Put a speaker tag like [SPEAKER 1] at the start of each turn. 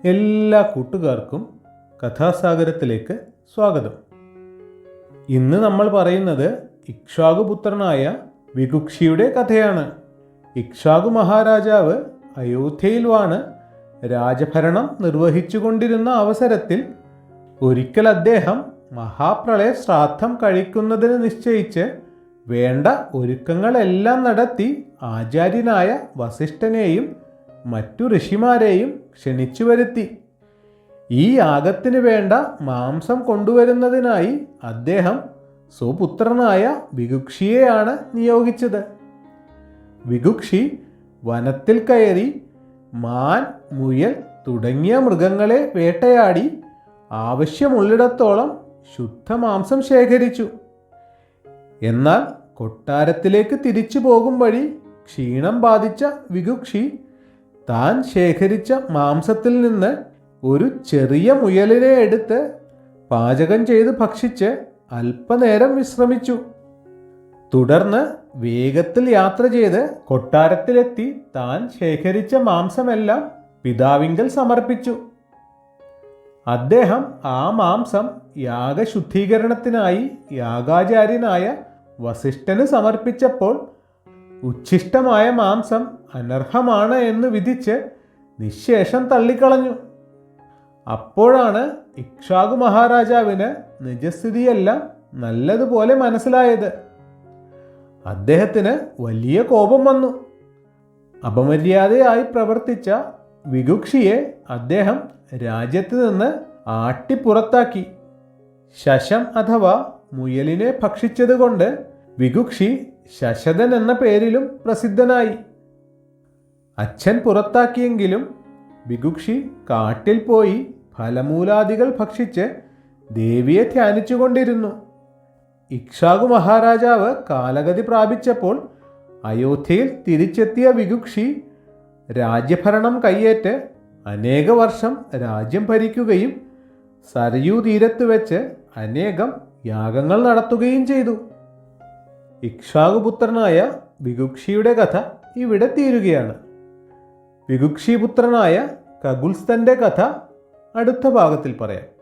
[SPEAKER 1] എല്ലാ കൂട്ടുകാർക്കും കഥാസാഗരത്തിലേക്ക് സ്വാഗതം. ഇന്ന് നമ്മൾ പറയുന്നത് ഇക്ഷ്വാകുപുത്രനായ വികുക്ഷിയുടെ കഥയാണ്. ഇക്ഷ്വാകു മഹാരാജാവ് അയോധ്യയിൽ വാണ് രാജഭരണം നിർവഹിച്ചുകൊണ്ടിരുന്ന അവസരത്തിൽ ഒരിക്കൽ അദ്ദേഹം മഹാപ്രളയ ശ്രാദ്ധം കഴിക്കുന്നതിന് നിശ്ചയിച്ച് വേണ്ട ഒരുക്കങ്ങളെല്ലാം നടത്തി ആചാര്യനായ വസിഷ്ഠനെയും മറ്റു ഋഷിമാരെയും ക്ഷണിച്ചു വരുത്തി. ഈ യാഗത്തിന് വേണ്ട മാംസം കൊണ്ടുവരുന്നതിനായി അദ്ദേഹം സ്വപുത്രനായ വികുക്ഷിയെയാണ് നിയോഗിച്ചത്. വികുക്ഷി വനത്തിൽ കയറി മാൻ, മുയൽ തുടങ്ങിയ മൃഗങ്ങളെ വേട്ടയാടി ആവശ്യമുള്ളിടത്തോളം ശുദ്ധമാംസം ശേഖരിച്ചു. എന്നാൽ കൊട്ടാരത്തിലേക്ക് തിരിച്ചു പോകും വഴി ക്ഷീണം ബാധിച്ച വികുക്ഷി താൻ ശേഖരിച്ച മാംസത്തിൽ നിന്ന് ഒരു ചെറിയ മുയലിനെ എടുത്ത് പാചകം ചെയ്ത് ഭക്ഷിച്ച് അല്പനേരം വിശ്രമിച്ചു. തുടർന്ന് വേഗത്തിൽ യാത്ര ചെയ്ത് കൊട്ടാരത്തിലെത്തി താൻ ശേഖരിച്ച മാംസമെല്ലാം പിതാവിങ്കൽ സമർപ്പിച്ചു. അദ്ദേഹം ആ മാംസം യാഗശുദ്ധീകരണത്തിനായി യാഗാചാര്യനായ വസിഷ്ഠന് സമർപ്പിച്ചപ്പോൾ ഉച്ഛിഷ്ടമായ മാംസം അനർഹമാണ് എന്ന് വിധിച്ച് നിശേഷം തള്ളിക്കളഞ്ഞു. അപ്പോഴാണ് ഇക്ഷ്വാകു മഹാരാജാവിന് നിജസ്ഥിതിയെല്ലാം നല്ലതുപോലെ മനസ്സിലായത്. അദ്ദേഹത്തിന് വലിയ കോപം വന്നു. അപമര്യാദയായി പ്രവർത്തിച്ച വികുക്ഷിയെ അദ്ദേഹം രാജ്യത്ത് നിന്ന് ആട്ടിപ്പുറത്താക്കി. ശശം അഥവാ മുയലിനെ ഭക്ഷിച്ചതുകൊണ്ട് വികുക്ഷി ശശധൻ എന്ന പേരിലും പ്രസിദ്ധനായി. അച്ഛൻ പുറത്താക്കിയെങ്കിലും വികുക്ഷി കാട്ടിൽ പോയി ഫലമൂലാദികൾ ഭക്ഷിച്ച് ദേവിയെ ധ്യാനിച്ചുകൊണ്ടിരുന്നു. ഇക്ഷ്വാകു മഹാരാജാവ് കാലഗതി പ്രാപിച്ചപ്പോൾ അയോധ്യയിൽ തിരിച്ചെത്തിയ വികുക്ഷി രാജ്യഭരണം കയ്യേറ്റ് അനേക വർഷം രാജ്യം ഭരിക്കുകയും സരയൂ തീരത്ത് വെച്ച് അനേകം യാഗങ്ങൾ നടത്തുകയും ചെയ്തു. ഇക്ഷ്വാകുപുത്രനായ വികുക്ഷിയുടെ കഥ ഇവിടെ തീരുകയാണ്. വികുക്ഷിപുത്രനായ ഖഗുൽസ്ഥന്റെ കഥ അടുത്ത ഭാഗത്തിൽ പറയാം.